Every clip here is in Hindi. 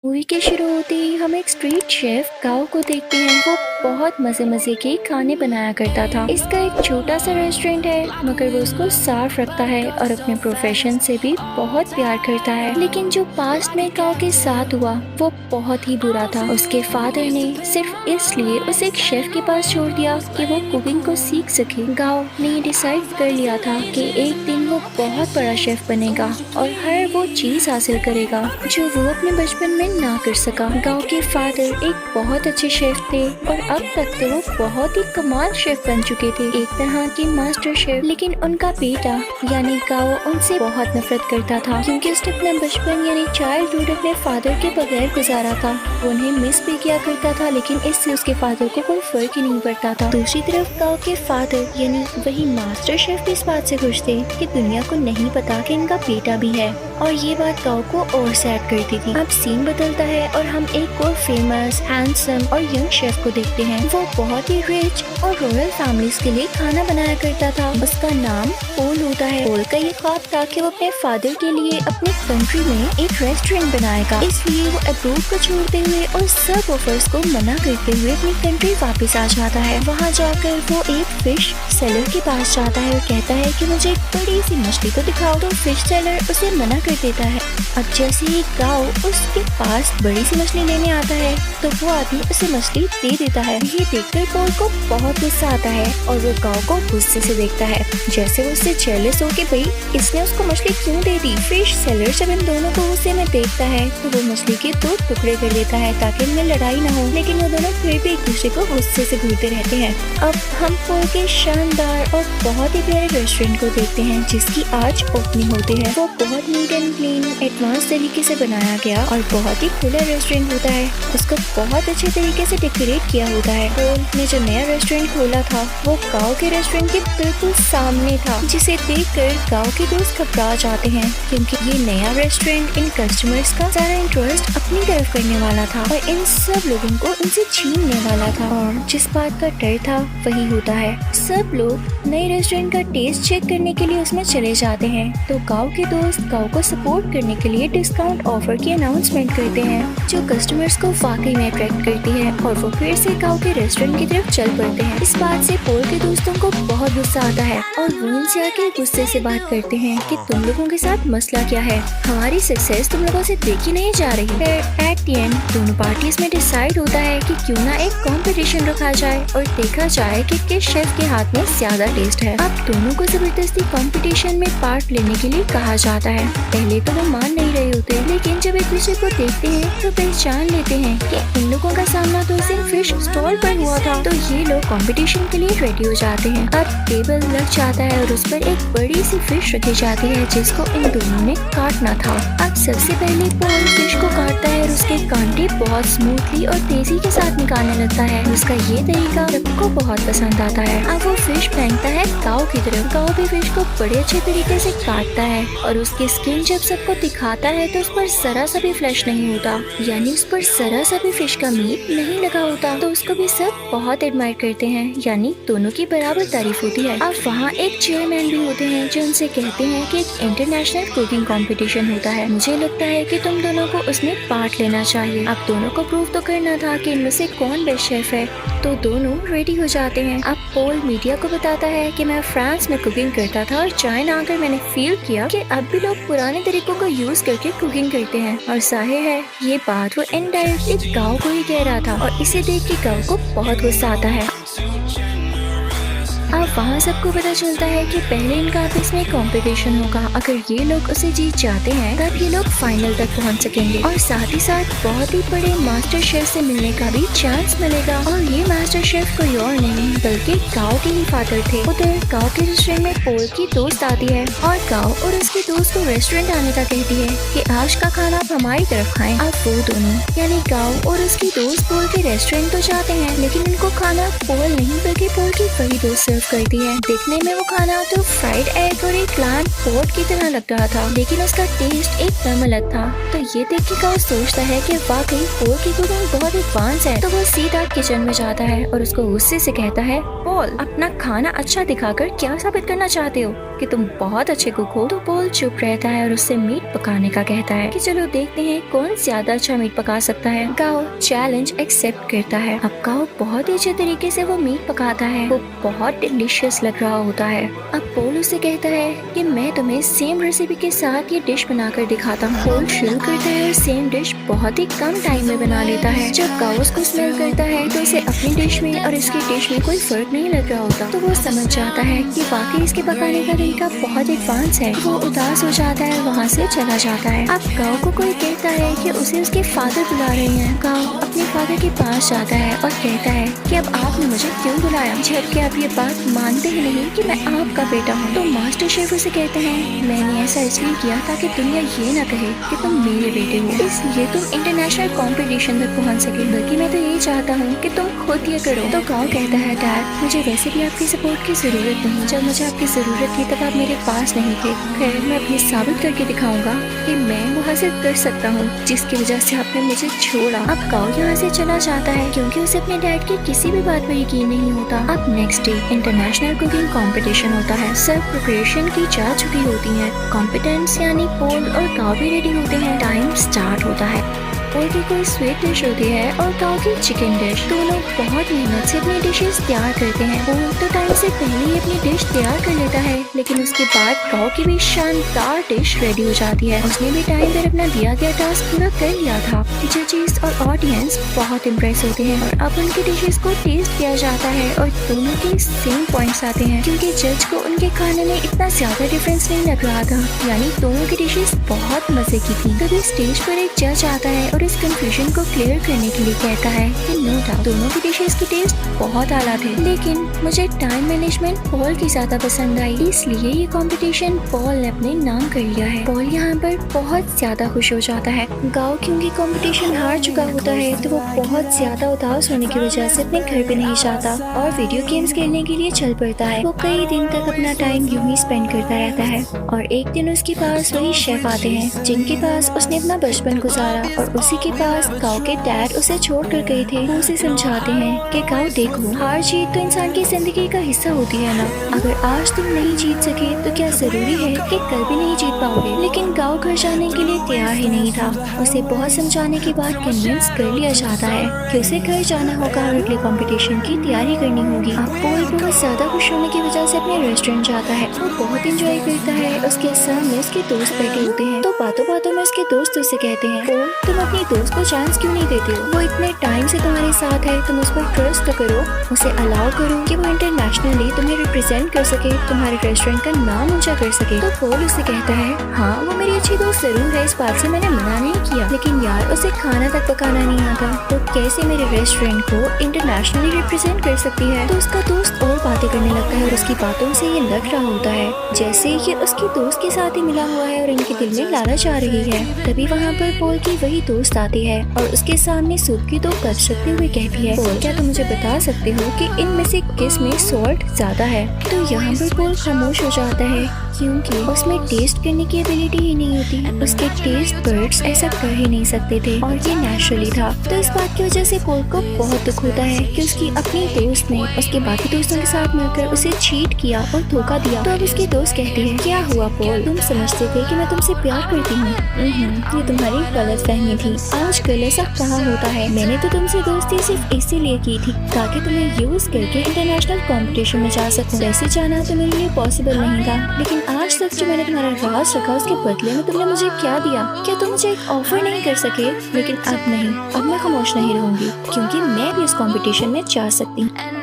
मूवी के शुरू होते ही हम एक स्ट्रीट शेफ गाओ को देखते हैं। वो बहुत मजे मजे के खाने बनाया करता था। इसका एक छोटा सा रेस्टोरेंट है, मगर वो उसको साफ रखता है और अपने प्रोफेशन से भी बहुत प्यार करता है। लेकिन जो पास्ट में गाओ के साथ हुआ वो बहुत ही बुरा था। उसके फादर ने सिर्फ इसलिए उसे एक शेफ के पास छोड़ दिया कि वो कुकिंग को सीख सके। गाओ ने डिसाइड कर लिया था कि एक दिन वो बहुत बड़ा शेफ बनेगा और हर वो चीज हासिल करेगा जो वो अपने बचपन में ना कर सका। गांव के फादर एक बहुत अच्छे शेफ थे और अब तक तो वो बहुत ही कमाल शेफ बन चुके थे, एक तरह के मास्टर शेफ। लेकिन उनका बेटा यानी गाओ उनसे बहुत नफरत करता था, क्योंकि उसने अपना बचपन यानी चाइल्डहुड अपने फादर के बगैर गुजारा था। वो उन्हें मिस भी किया करता था, लेकिन इससे उसके फादर को कोई फर्क ही नहीं पड़ता था। दूसरी तरफ गाओ के फादर यानी वही मास्टर शेफ भी इस बात से खुश थे कि दुनिया को नहीं पता कि इनका बेटा भी है, और ये बात गाओ को और सैड करती थी। अब सीन बदलता है और हम एक और फेमस, हैंडसम और यंग शेफ को देखते हैं। वो बहुत ही रिच और रॉयल फैमिलीज के लिए खाना बनाया करता था। उसका नाम पोल होता है। पोल का ये ख्वाब था कि वो अपने फादर के लिए अपनी कंट्री में एक रेस्टोरेंट बनाएगा। इसलिए वो अब्रोड को छोड़ते हुए और सब ऑफर्स को मना करते हुए अपनी कंट्री वापस आ जाता है। वहाँ जाकर वो एक फिश सेलर के पास जाता है और कहता है कि मुझे एक बड़ी सी मछली को दिखाओ। तो फिश सेलर उसे मना कर देता है। अब जैसे ही गाओ उसके पास बड़ी सी मछली लेने आता है तो वो आदमी उसे मछली दे देता है। ये देखकर पोल को बहुत गुस्सा आता है और वो गाओ को गुस्से से देखता है, जैसे वो उससे जेलस हो कि भाई इसने उसको मछली क्यों दे दी। फिश सेलर जब इन दोनों को गुस्से में देखता है तो वो मछली के 2 टुकड़े कर देता है ताकि इनमें लड़ाई ना हो, लेकिन वो दोनों फिर भी एक दूसरे को गुस्से से घूरते रहते हैं। अब हम पोल के शानदार और बहुत ही प्यारे रेस्टोरेंट को देखते हैं जिसकी आज ओपनिंग होती है। वो बहुत नीट एंड क्लीन एडवांस तरीके से बनाया गया और बहुत ही खुला रेस्टोरेंट होता है। उसको बहुत अच्छे तरीके से डेकोरेट किया होता है। पोल ने जो नया रेस्टोरेंट खोला था वो गांव के रेस्टोरेंट के बिल्कुल सामने था, जिसे देखकर गांव के दोस्त घबरा जाते हैं, क्योंकि ये नया रेस्टोरेंट इन कस्टमर्स का सारा इंटरेस्ट अपनी तरफ करने वाला था और इन सब लोगों को इनसे छीनने वाला था। और जिस बात का डर था वही होता है। सब लोग नए रेस्टोरेंट का टेस्ट चेक करने के लिए उसमें चले जाते हैं। तो गांव के दोस्त गांव को सपोर्ट करने के लिए डिस्काउंट ऑफर की अनाउंसमेंट करते हैं, जो कस्टमर्स को वाकई में अट्रैक्ट करती है और वो फिर से गांव के रेस्टोरेंट की तरफ चल पड़ते हैं। इस बात से पोल के दोस्तों को बहुत गुस्सा आता है और वो उनसे आके गुस्से से बात करते हैं कि तुम लोगों के साथ मसला क्या है, हमारी सक्सेस तुम लोगों से देखी नहीं जा रही। फिर एट द एंड दोनों पार्टीज में डिसाइड होता है कि क्यों ना एक कंपटीशन रखा जाए और देखा जाए कि किस शेफ के हाथ में ज्यादा टेस्ट है। अब दोनों को जबरदस्ती कंपटीशन में पार्ट लेने के लिए कहा जाता है। पहले तो वो मान नहीं रहे होते, लेकिन जब एक दूसरे को देखते हैं तो पहचान लेते हैं कि इन लोगों का सामना तो उस दिन फिश स्टॉल पर हुआ था। तो ये लोग कंपटीशन के लिए रेडी हो जाते हैं। अब टेबल लग जाता है और उस पर एक बड़ी सी फिश रखी जाती है जिसको इन दोनों ने काटना था। अब सबसे पहले पोल फिश को काटता है और उसके कांटे बहुत स्मूथली और तेजी के साथ निकालने लगता है। उसका ये तरीका सबको बहुत पसंद आता है। अब वो फिश फेंकता है गाओ की तरफ। गाओ भी फिश को बड़े अच्छे तरीके से काटता है और उसकी स्किन जब सबको दिखाता है तो उस पर जरा सा भी फ्लैश नहीं होता, यानी उस पर जरा सा भी फिश का मीट नहीं लगा होता। तो उसको भी सब बहुत एडमायर करते हैं, यानी दोनों की बराबर तारीफ होती है। अब वहाँ एक चेयरमैन भी होते हैं जो उनसे कहते हैं कि एक इंटरनेशनल कुकिंग कंपटीशन होता है, मुझे लगता है कि तुम दोनों को उसमें पार्ट लेना चाहिए। अब दोनों को प्रूव तो करना था कि इनमें से कौन बेस्ट शेफ है, तो दोनों रेडी हो जाते हैं। अब पोल मीडिया को बताता है कि मैं फ्रांस में कुकिंग करता था और चाइना आकर मैंने फील किया कि अब भी लोग पुराने तरीकों को यूज करके कुकिंग करते हैं। और जाहिर है ये बात वो इनडायरेक्टली गाँव को ही कह रहा था और इसे देख के गाँव को बहुत गुस्सा आता है। अब वहाँ सबको पता चलता है कि पहले इनका आपस में कंपटीशन होगा। अगर ये लोग उसे जीत जाते हैं तब ये लोग फाइनल तक पहुँच सकेंगे और साथ ही साथ बहुत ही बड़े मास्टर शेफ से मिलने का भी चांस मिलेगा। और ये मास्टर शेफ कोई और नहीं बल्कि गाँव के ही फादर थे। उधर गाँव के रेस्टोरेंट में पोल की दोस्त आती है और गाँव और उसके दोस्त को रेस्टोरेंट आने का कहती है कि आज का खाना आप हमारी तरफ खाएं। अब वो दोनों यानी गाँव और उसकी दोस्त पोल के रेस्टोरेंट तो जाते हैं, लेकिन इनको खाना पोल नहीं बल्कि पोल की वही दोस्त करती है। देखने में वो खाना तो फ्राइड एग और एक प्लांट पोट की तरह लग रहा था, लेकिन उसका टेस्ट एकदम अलग था। तो ये देख के गाँव सोचता है कि वाकई पोल की कुकिंग बहुत एडवांस है। तो वो सीधा किचन में जाता है और उसको गुस्से से कहता है, पोल अपना खाना अच्छा दिखाकर क्या साबित करना चाहते हो? कि तुम बहुत अच्छे कुक हो। तो पॉल चुप रहता है और उससे मीट पकाने का कहता है कि चलो देखते हैं कौन ज्यादा अच्छा मीट पका सकता है। गाओ चैलेंज एक्सेप्ट करता है। अब गाओ बहुत ही अच्छे तरीके से वो मीट पकाता है, वो बहुत डिलीशियस लग रहा होता है। अब पॉल उसे कहता है कि मैं तुम्हें सेम रेसिपी के साथ ये डिश बनाकर दिखाता हूँ। पॉल शुरू करता है और सेम डिश बहुत ही कम टाइम में बना लेता है। जब गाओ उसको स्मेल करता है तो उसे अपनी डिश में और इसकी डिश में कोई फर्क नहीं लग रहा होता। तो वो समझ जाता है कि वाकई इसके पकाने का तरीका बहुत एडवांस है। वो उदास हो जाता है और वहाँ से चला जाता है। अब गाओ को कोई कहता है कि उसे उसके फादर बुला रहे हैं। गाओ अपने फादर के पास जाता है और कहता है कि अब आपने मुझे क्यों बुलाया, जबकि आप ये बात मानते ही नहीं कि मैं आपका बेटा हूँ। तो मास्टर शेफ उसे कहते हैं मैंने ऐसा इसलिए किया ताकि दुनिया ये ना कहे कि तुम मेरे बेटे हो, इसलिए तुम इंटरनेशनल कंपटीशन तक पहुँच सके, बल्कि मैं तो यही चाहता हूँ कि तुम खुद ये करो। तो गाओ कहता है डैड मुझे वैसे भी आपकी सपोर्ट की जरूरत नहीं, जब मुझे आपकी जरूरत थी तब आप मेरे पास नहीं थे। खैर मैं अब ये साबित करके दिखाऊंगा कि मैं वो हासिल कर सकता हूँ जिसकी वजह से आपने मुझे छोड़ा। अब गाओ यहाँ से चला जाता है क्योंकि उसे अपने डैड की किसी भी बात पर यकीन नहीं होता। अब next day international cooking competition होता है। सब प्रिपरेशन की जा चुकी होती है। कॉम्पिटेंट्स यानी पोल और गाओ भी रेडी होते हैं। टाइम स्टार्ट होता है। पोल की कोई स्वीट डिश होती है और गाओ की चिकन डिश। दोनों बहुत मेहनत से अपनी डिशेस तैयार करते हैं। पोल तो टाइम से पहले ही अपनी डिश तैयार कर लेता है, लेकिन उसके बाद गाओ की भी शानदार डिश रेडी हो जाती है। उसने भी टाइम पर अपना दिया गया टास्क पूरा कर लिया था। जजेस और ऑडियंस बहुत इम्प्रेस होते हैं और अब उनकी डिशेस को टेस्ट किया जाता है और दोनों के सेम पॉइंट्स आते हैं क्योंकि जज को उनके खाने में इतना ज्यादा डिफरेंस नहीं लग रहा था, यानी दोनों की डिशेस बहुत मजे की थी। तभी स्टेज पर एक जज आता है और इस कंफ्यूजन को क्लियर करने के लिए कहता है कि नो डाउट दोनों की डिशेस की टेस्ट बहुत आला थे, लेकिन मुझे टाइम मैनेजमेंट पॉल की ज्यादा पसंद आई, इसलिए ये कंपटीशन पॉल ने अपने नाम कर लिया है। पॉल यहाँ पर बहुत ज्यादा खुश हो जाता है। गाओ क्योंकि कंपटीशन हार चुका होता है तो वो बहुत ज्यादा उदास होने की वजह से अपने घर पे नहीं जाता और वीडियो गेम्स खेलने के लिए चल पड़ता है। वो कई दिन तक अपना टाइम यूं ही स्पेंड करता रहता है और एक दिन उसके पास वही शेफ आते हैं जिनके पास उसने अपना बचपन गुजारा और उसी के पास गाओ के डैड उसे छोड़ कर गए थे। वो उसे समझाते हैं कि गाओ देखो, हार जीत तो इंसान की जिंदगी का हिस्सा होती है ना, अगर आज तुम नहीं जीत सके तो क्या जरूरी है कि कल भी नहीं जीत पाओगे। लेकिन गाओ घर जाने के लिए तैयार ही नहीं था। उसे बहुत समझाने के बाद कन्विंस कर लिया जाता है कि उसे घर जाना होगा और अगले कंपटीशन की तैयारी करनी होगी। अब पोल बहुत ज्यादा खुश होने की वजह से अपने रेस्टोरेंट जाता है। वो बहुत एंजॉय करता है। उसके सामने उसके दोस्त बैठे होते हैं तो बातों बातों में उसके दोस्त उसे कहते हैं पोल तुम अपनी दोस्त को चांस क्यों नहीं देते हो, वो इतने टाइम से तुम्हारे साथ है, तुम उस पर ट्रस्ट तो करो, उसे अलाउ करो कि वो इंटरनेशनली तुम्हें रिप्रेजेंट कर सके, तुम्हारे रेस्टोरेंट का नाम ऊंचा कर सके। तो पोल उसे कहता है हाँ वो मेरी अच्छी दोस्त जरूर है, इस बात से मैंने मना नहीं किया, लेकिन यार उसे खाना तक पकाना नहीं आता तो कैसे मेरे रेस्टोरेंट को इंटरनेशनली रिप्रेजेंट कर सकती है। तो उसका दोस्त और बातें करने लगता है और उसकी बातों से ये लग रहा होता है जैसे ये उसकी दोस्त के साथ ही मिला हुआ है और इनके दिल में लालच आ रही है। तभी वहाँ पर पोल की वही दोस्त आती है और उसके सामने सूप की दो कप रखते हुए कहती है पोल क्या तुम मुझे बता सकते हो कि इनमें से किस में सॉल्ट ज्यादा है। तो यहाँ पर पोल खामोश हो जाता है क्योंकि उसमें टेस्ट करने की एबिलिटी ही नहीं होती, उसके टेस्ट बर्ड्स ऐसा कर ही नहीं सकते थे और ये नेचुरली था। तो इस बात की वजह से पोल को बहुत दुख होता है कि उसकी अपनी दोस्त ने उसके बाकी दोस्तों के साथ मिलकर उसे चीट किया और धोखा दिया। तो अब उसकी दोस्त कहती है क्या हुआ पोल, तुम समझते थे कि मैं तुमसे प्यार करती हूँ? ये तुम्हारी गलत फहमी थी। आजकल ऐसा कहाँ होता है, मैंने तो तुमसे दोस्ती सिर्फ इसीलिए की थी ताकि तुम्हें यूज करके इंटरनेशनल कंपटीशन में जा सकूं। वैसे जाना तो मेरे लिए पॉसिबल नहीं था, लेकिन आज तक जो मैंने तुम्हारा राज रखा उसके बदले में तुमने मुझे क्या दिया? क्या तुम मुझे एक ऑफर नहीं कर सके? लेकिन अब नहीं, अब मैं खामोश नहीं रहूंगी क्योंकि मैं भी इस कंपटीशन में जा सकती हूँ।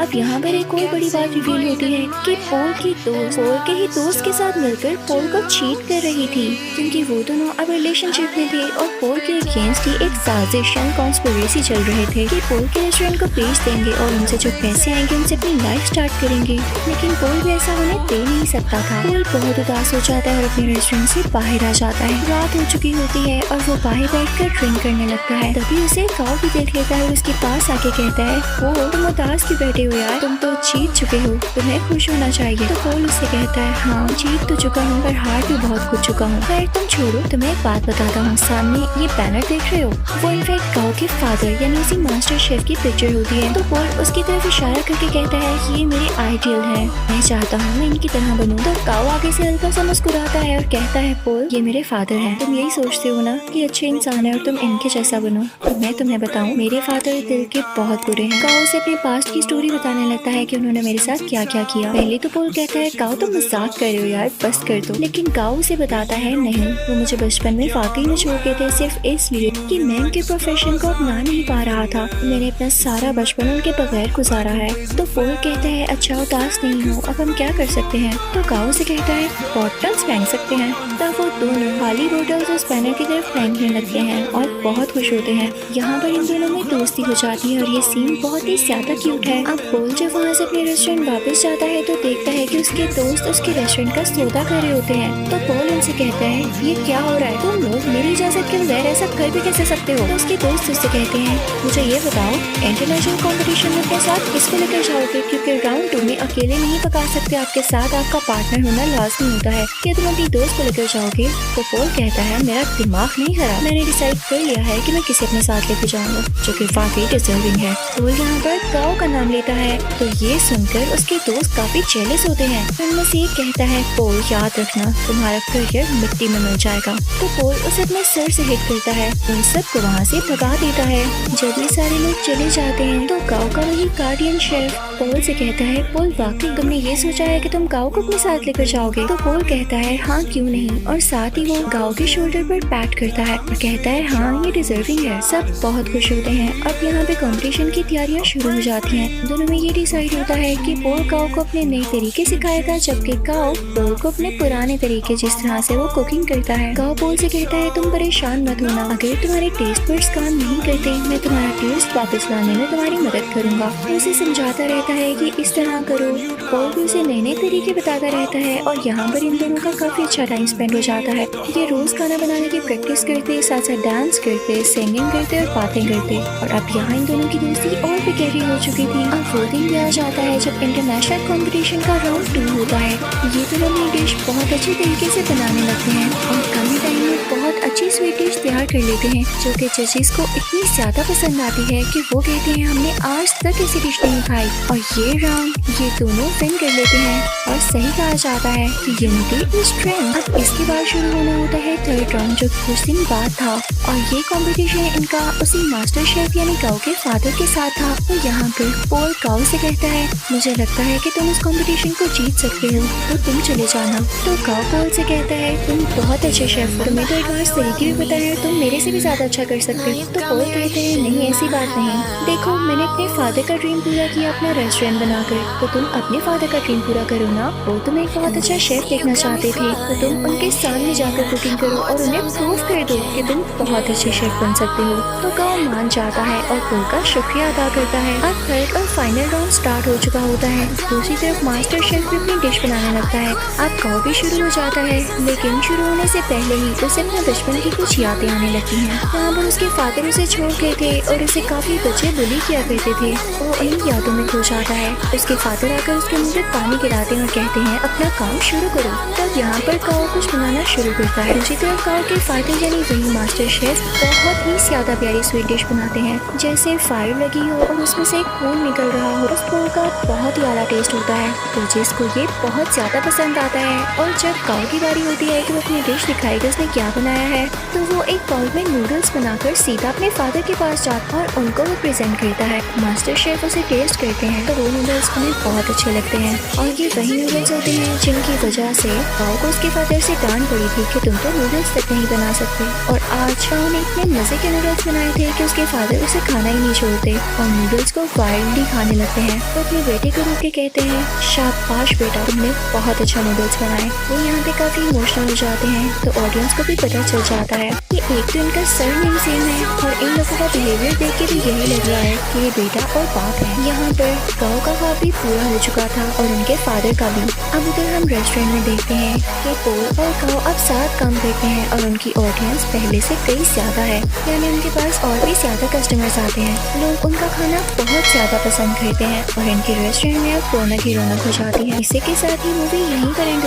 अब यहाँ पर एक और बड़ी बात रिवील होती है कि पोल की दोस्त पोल के ही दोस्त के साथ मिलकर पोल को चीट कर रही थी क्योंकि वो दोनों अब रिलेशनशिप में थे और पोल के अगेंस्ट ही एक साजिश कॉन्स्पिरेसी चल रहे थे कि पोल के रेस्टोरेंट को बेच देंगे और उनसे जो पैसे आएंगे उनसे अपनी लाइफ स्टार्ट करेंगे। लेकिन पोल भी ऐसा होने दे नहीं सकता था। पोल बहुत उदास हो जाता है और अपने रेस्टोरेंट से बाहर आ जाता है। रात हो चुकी होती है और वो बाहर बैठकर ड्रिंक करने लगता है। तभी उसे गाँव भी देख लेता है और उसके पास आके कहता है वो तुम उदास क्यों बैठे हो यार, तुम तो जीत चुके हो, तुम्हें खुश होना चाहिए। तो पोल उससे कहता है हाँ जीत तो चुका हूँ पर हार भी बहुत कुछ चुका हूँ। खैर तुम छोड़ो, तुम्हें एक बात बताता हूँ, सामने ये बैनर देख रहे हो, वो इनफैक्ट काओ के फादर यानी उसी मास्टर शेफ की पिक्चर होती है। तो पोल उसकी तरफ इशारा करके कहता है ये मेरे आइडियल है, मैं चाहता हूँ मैं इनकी तरह बनूं। तो काओ आगे से हल्का सा मुस्कुराता है और कहता है पोल ये मेरे फादर हैं, तुम यही सोचते हो ना कि अच्छे इंसान है और तुम इनके जैसा बनो, तो मैं तुम्हें बताऊं मेरे फादर दिल के बहुत बुरे हैं। काओ से अपने पास्ट की स्टोरी बताने लगता है कि उन्होंने मेरे साथ क्या क्या किया। पहले तो पोल कहता है काओ तुम मजाक कर रहे हो यार, बस कर दो। लेकिन काओ उसे बताता है नहीं, वो मुझे बचपन में वाकई में छोड़ गए थे सिर्फ इसलिए कि मैं उनके प्रोफेशन को अपना नहीं पा रहा था। मैंने अपना सारा बचपन उनके बगैर गुजारा है। तो पोल कहता है अच्छा उदास नहीं हो, अब हम क्या कर सकते हैं। तो काओ से कहता है बॉटल्स फेंक सकते हैं। तब वो दोनों खाली बॉटल्स उस बैनर की तरफ फेंकने लगते हैं और बहुत खुश होते हैं। यहाँ पर इन दोनों में दोस्ती हो जाती है और ये सीन बहुत ही ज्यादा क्यूट है। अब पोल जब वहाँ से अपने रेस्टोरेंट वापस जाता है तो देखता है कि उसके दोस्त उसके रेस्टोरेंट का सौदा कर रहे होते हैं। तो पोल उनसे कहता है ये क्या हो रहा है, तुम लोग मेरी इजाजत के बगैर ऐसा कर भी कैसे सकते हो। तो उसके दोस्त उससे कहते हैं मुझे ये बताओ इंटरनेशनल कंपटीशन में अपने साथ किसको लेकर जाओगे, क्योंकि राउंड 2 में अकेले नहीं पका सकते, आपके साथ आपका पार्टनर होना लाजमी होता है। क्या तुम अपनी दोस्त को लेकर जाओगे। तो पोल कहता है मेरा दिमाग नहीं खराब, मैंने डिसाइड कर लिया है कि मैं किसे अपने साथ लेकर जाऊंगा जो कि वाकई डिजर्विंग है। पोल यहाँ पर काओ का नाम लेता है। तो ये सुनकर उसके दोस्त काफी जेलस होते हैं। उनमें से एक कहता है पोल याद रखना तुम्हारा करियर मिट्टी में मिल जाएगा। तो पोल उसे अपने सर से हिट करता है, उन सबको वहाँ से भगा देता है। जब ये सारे लोग चले जाते हैं तो काओ का वही गार्डियन शेफ पोल से कहता है पोल वाकई तुमने ये सोचा है कि तुम काओ को अपने साथ लेकर जाओगे। तो पोल कहता है हाँ क्यों नहीं, और साथ ही वो काओ के शोल्डर पर पैट करता है और कहता है हाँ ये डिजर्विंग है। सब बहुत खुश होते हैं। अब यहाँ पे कंपटीशन की तैयारियां शुरू हो जाती हैं। दोनों में ये डिसाइड होता है कि पोल काओ को अपने नए तरीके सिखाएगा जबकि काओ पोल को अपने पुराने तरीके जिस तरह से वो कुकिंग करता है। काओ पोल से कहता है तुम परेशान मत होना, अगर तुम्हारे टेस्ट बड्स काम नहीं करते मैं तुम्हारा टेस्ट वापस लाने में तुम्हारी मदद करूंगा। वो उसे समझाता रहता है कि इस तरह करो। पोल भी उसे नए नए तरीके बताता रहता है और यहाँ पर इन दोनों का काफी अच्छा टाइम स्पेंड हो जाता है। ये रोज खाना बनाने की प्रैक्टिस करते, साथ साथ डांस करते, सिंगिंग करते और बातें करते। और अब यहाँ इन दोनों की दोस्ती और भी गहरी हो चुकी थी। अब वो दिन भी आ जाता है जब इंटरनेशनल कंपटीशन का राउंड 2 होता है। ये दोनों अपनी डिश बहुत अच्छे तरीके से बनाने लगते हैं और कम ही टाइम में बहुत अच्छी स्वीट डिश तैयार कर लेते हैं जो कि जजेस को इतनी ज्यादा पसंद आती है कि वो कहते हैं हमने आज तक ऐसी डिश नहीं खाई। और ये राउंड ये दोनों विन कर लेते हैं और सही कहा जाता है कि यूनिटी इज स्ट्रेंथ। अब इसके बाद शुरू होना होता है थर्ड राउंड जो कुछ दिन बाद था और ये कंपटीशन इनका उसी मास्टर शेफ यानी काओ के फादर के साथ था। तो यहाँ पर पोल काओ से कहता है मुझे लगता है कि तुम इस कंपटीशन को जीत सकते हो तो तुम चले जाना। तो काओ पोल से कहता है तुम बहुत अच्छे शेफ हो, तुम्हें तो एडवांस तरीके भी पता है, तुम मेरे से भी ज्यादा अच्छा कर सकते हो। तो पोल कहते हैं नहीं ऐसी बात नहीं, देखो मैंने अपने फादर का ड्रीम पूरा किया अपना रेस्टोरेंट बनाकर, तो तुम अपने फादर का ड्रीम पूरा करो ना। वो तुम्हें एक बहुत अच्छा शेफ देखना चाहते थे तो तुम उनके सामने जाकर कुकिंग करो और उन्हें प्रूव कर दो कि तुम बहुत अच्छे शेफ बन सकते हो। तो काओ मान जाता है और पोल का शुक्रिया अदा करता है। अब थर्ड और फाइनल राउंड स्टार्ट हो चुका होता है। दूसरी तरफ मास्टर शेफ भी अपनी डिश बनाने लगता है। अब काओ भी शुरू हो जाता है लेकिन शुरू होने से पहले ही उसे अपने बचपन की कुछ यादें आने लगती हैं। यहाँ पर उसके फादर उसे छोड़ गए थे और उसे काफी बच्चे बुली किया करते थे। वो इन यादों में खो जाता है। उसके फादर आकर उसके मुंह पे पानी गिराते हैं और कहते हैं अपना काम शुरू करो। तब यहाँ पर काओ कुछ बनाना शुरू करता है। दूसरी तरफ काओ के फादर यानी वही मास्टर शेफ बहुत ही ज्यादा प्यारी स्वीट डिश बनाते हैं, जैसे फायर लगी हो और उसमें से एक खून निकल रहा हो। उस फूल का बहुत ही आला टेस्ट होता है तो जिसको ये बहुत ज्यादा पसंद आता है। और जब काओ की बारी होती है कि वो अपनी डिश दिखाएगा उसने क्या बनाया है, तो वो एक बाउल में नूडल्स बनाकर सीधा अपने फादर के पास जाता है और उनको वो प्रेजेंट करता है। मास्टर शेफ उसे टेस्ट करते हैं तो वो नूडल्स उन्हें बहुत अच्छे लगते हैं और ये वही नूडल्स होते हैं जिनकी वजह से काओ को उसके फादर से डांट पड़ी थी कि तुम तो नूडल्स तक नहीं बना सकते। और आज काओ ने इतने मजे के नूडल्स बनाए थे कि उसके फादर उसे खाना ही नहीं छोड़ते और नूडल्स को वाइल्डली खाने लगते हैं। तो अपने बेटे को रोक के कहते हैं शाबाश बेटा तुमने बहुत अच्छा नूडल्स बनाए। वो यहाँ पे काफी इमोशनल हो जाते हैं तो ऑडियंस को भी पता चल जाता है कि एक तो इनका सरनेम सेम है और इन लोगों का बिहेवियर देख के भी यही लग रहा है कि ये बेटा और बाप है। यहाँ पर गाँव का ख्वाब भी पूरा हो चुका था और उनके फादर का भी। अब उधर हम रेस्टोरेंट में देखते हैं कि पोल और गाँव अब साथ काम करते हैं और उनकी ऑडियंस पहले से कई ज्यादा है, यानी उनके पास और भी ज्यादा कस्टमर्स आते हैं। लोग उनका खाना बहुत ज्यादा पसंद करते हैं और इनके रेस्टोरेंट में अब रौनक ही रौनक हो जाती है। इसी के साथ ही मूवी यहीं पर एंड